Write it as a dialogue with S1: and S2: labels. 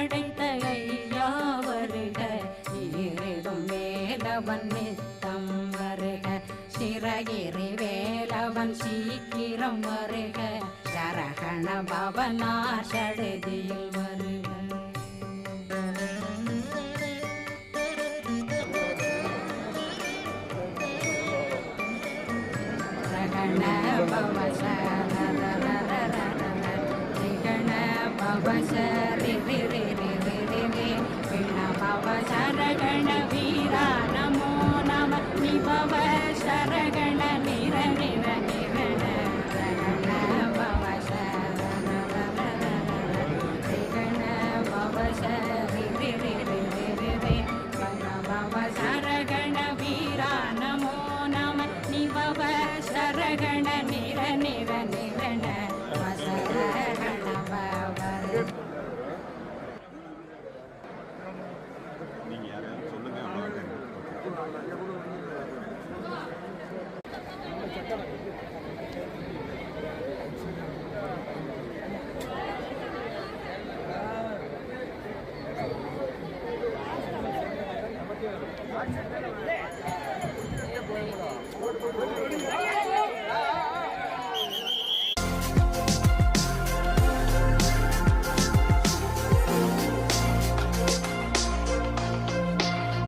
S1: படைத்த ஐயா வருக, ஈரிடும் வேலவன் நித்தம் வருக, சிறகிரி வேலவன் சீக்கிரம் வருக, சரகண பவனா சடுதியில் வருக. சகண பவ சரி பவ சரகண வீரா நமோ நம நிபவ சரகண நிர நிர நிரண சகண பவ சரண பவ சரி பவ சரகண வீரா நமோ நம நிபவ சரகண நிர நிர நிரண சரகண பவ.
S2: நீங்க யாரையாவது சொல்லுங்க.
S3: அவ்வளோ